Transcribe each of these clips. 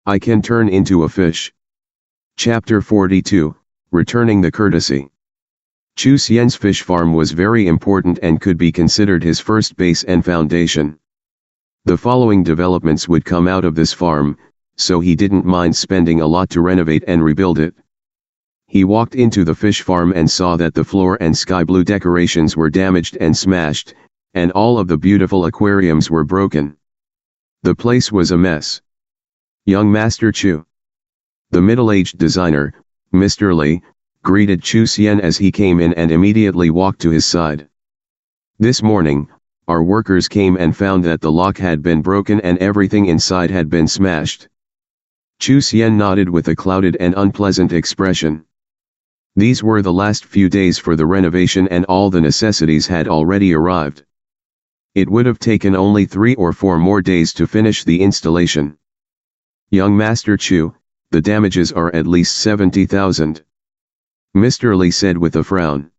I can turn into a fish. Chapter 42, Returning the Courtesy. Chu Xian's fish farm was very important and could be considered his first base and foundation. The following developments would come out of this farm, so he didn't mind spending a lot to renovate and rebuild it. He walked into the fish farm and saw that the floor and sky blue decorations were damaged and smashed, and all of the beautiful aquariums were broken. The place was a mess. Young Master Chu. The middle-aged designer, Mr. Li, greeted Chu Xian as he came in and immediately walked to his side. This morning, our workers came and found that the lock had been broken and everything inside had been smashed. Chu Xian nodded with a clouded and unpleasant expression. These were the last few days for the renovation and all the necessities had already arrived. It would have taken only 3 or 4 more days to finish the installation. Young Master Chu, the damages are at least 70,000. Mr. Li said with a frown.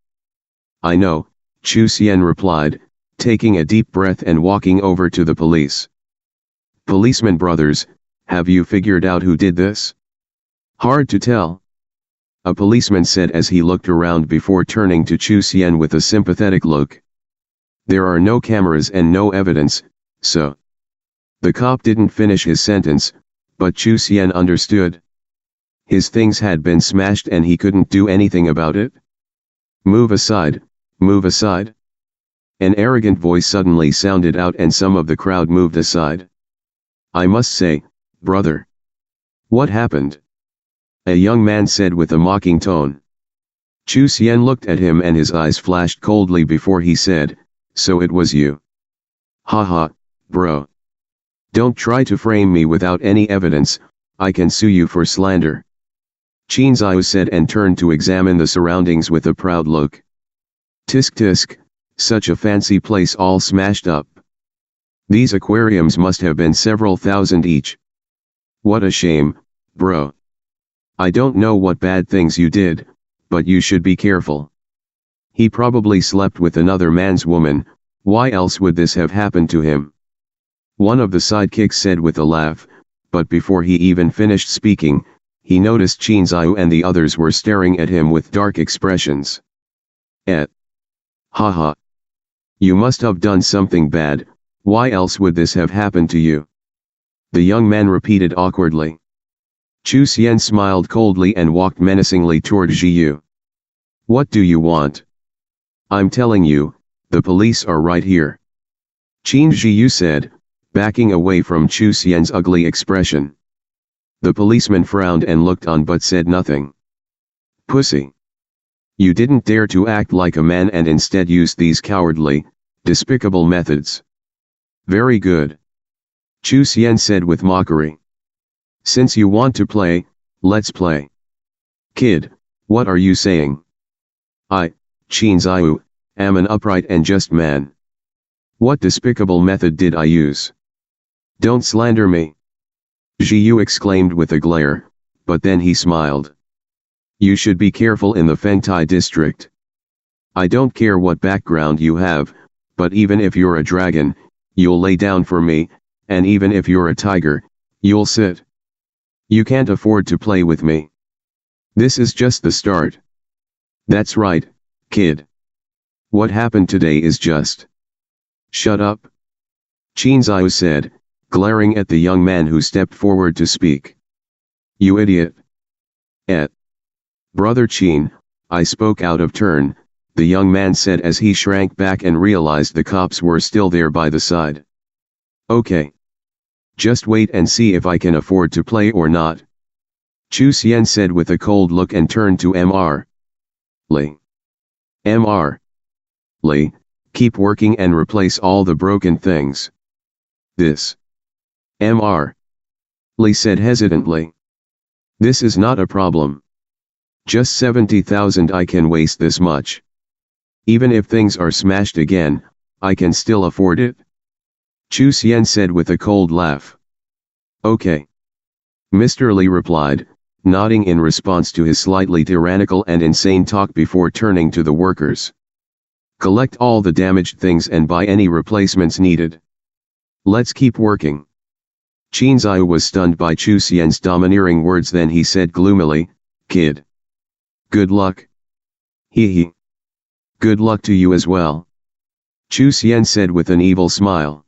I know, Chu Xian replied, taking a deep breath and walking over to the police. Policeman brothers, have you figured out who did this? Hard to tell. A policeman said as he looked around before turning to Chu Xian with a sympathetic look. There are no cameras and no evidence, so. The cop didn't finish his sentence, but Chu Xian understood. His things had been smashed and he couldn't do anything about it. Move aside, move aside. An arrogant voice suddenly sounded out and some of the crowd moved aside. I must say, brother. What happened? A young man said with a mocking tone. Chu Xian looked at him and his eyes flashed coldly before he said, so it was you. Haha, bro. Don't try to frame me without any evidence, I can sue you for slander. Qin Ziyu said and turned to examine the surroundings with a proud look. Tisk tisk, such a fancy place all smashed up. These aquariums must have been several thousand each. What a shame, bro. I don't know what bad things you did, but you should be careful. He probably slept with another man's woman, why else would this have happened to him? One of the sidekicks said with a laugh, but before he even finished speaking, he noticed Qin Ziyu and the others were staring at him with dark expressions. Haha. You must have done something bad, why else would this have happened to you? The young man repeated awkwardly. Chu Xian smiled coldly and walked menacingly toward Ziyu. What do you want? I'm telling you, the police are right here. Qin Ziyu said, backing away from Chu Xian's ugly expression. The policeman frowned and looked on but said nothing. Pussy. You didn't dare to act like a man and instead used these cowardly, despicable methods. Very good. Chu Xian said with mockery. Since you want to play, let's play. Kid, what are you saying? I, Qin Ziyu, am an upright and just man. What despicable method did I use? Don't slander me. Ziyu exclaimed with a glare, but then he smiled. You should be careful in the Fengtai district. I don't care what background you have, but even if you're a dragon, you'll lay down for me, and even if you're a tiger, you'll sit. You can't afford to play with me. This is just the start. That's right, kid. What happened today is just. Shut up. Qin Ziyu said, glaring at the young man who stepped forward to speak. You idiot. Brother Qin, I spoke out of turn, the young man said as he shrank back and realized the cops were still there by the side. Okay. Just wait and see if I can afford to play or not. Chu Xian said with a cold look and turned to Mr. Li. Mr. Li, keep working and replace all the broken things. This. Mr. Li said hesitantly. This is not a problem. Just 70,000 I can waste this much. Even if things are smashed again, I can still afford it. Chu Xian said with a cold laugh. Okay. Mr. Li replied, nodding in response to his slightly tyrannical and insane talk before turning to the workers. Collect all the damaged things and buy any replacements needed. Let's keep working. Qin Ziyu was stunned by Chu Xian's domineering words, then he said gloomily, "Kid. Good luck." He. Good luck to you as well. Chu Xian said with an evil smile.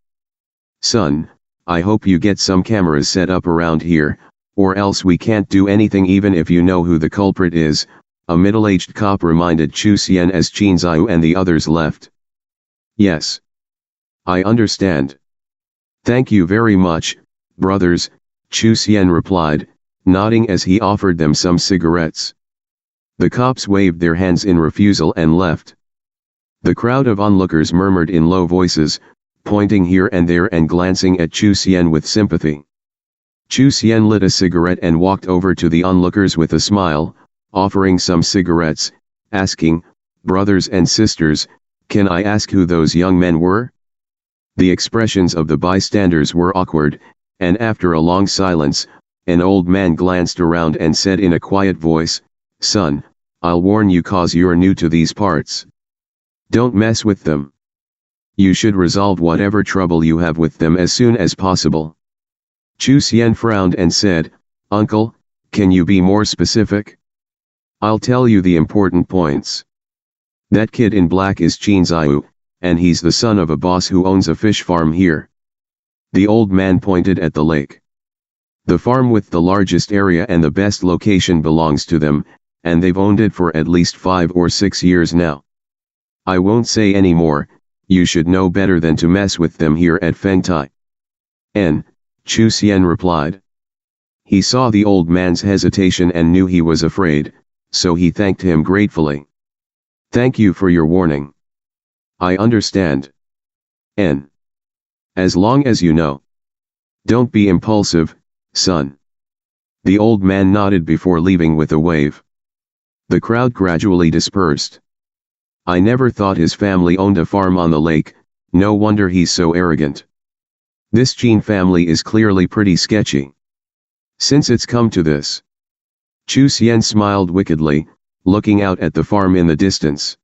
Son, I hope you get some cameras set up around here, or else we can't do anything even if you know who the culprit is, a middle-aged cop reminded Chu Xian as Qin Ziyu and the others left. Yes. I understand. Thank you very much, brothers, Chu Xian replied, nodding as he offered them some cigarettes. The cops waved their hands in refusal and left. The crowd of onlookers murmured in low voices, pointing here and there and glancing at Chu Xian with sympathy. Chu Xian lit a cigarette and walked over to the onlookers with a smile, offering some cigarettes, asking, "Brothers and sisters, can I ask who those young men were?" The expressions of the bystanders were awkward, and after a long silence, an old man glanced around and said in a quiet voice, "Son, I'll warn you cause you're new to these parts. Don't mess with them. You should resolve whatever trouble you have with them as soon as possible." Chu Xian frowned and said, "Uncle, can you be more specific?" "I'll tell you the important points. That kid in black is Qin Ziyu, and he's the son of a boss who owns a fish farm here." The old man pointed at the lake. "The farm with the largest area and the best location belongs to them, and they've owned it for at least 5 or 6 years now. I won't say any more, you should know better than to mess with them here at Fengtai." Chu Xian replied. He saw the old man's hesitation and knew he was afraid, so he thanked him gratefully. "Thank you for your warning. I understand. As long as you know. Don't be impulsive, son." The old man nodded before leaving with a wave. The crowd gradually dispersed. "I never thought his family owned a farm on the lake, no wonder he's so arrogant. This Qin family is clearly pretty sketchy. Since it's come to this." Chu Xian smiled wickedly, looking out at the farm in the distance.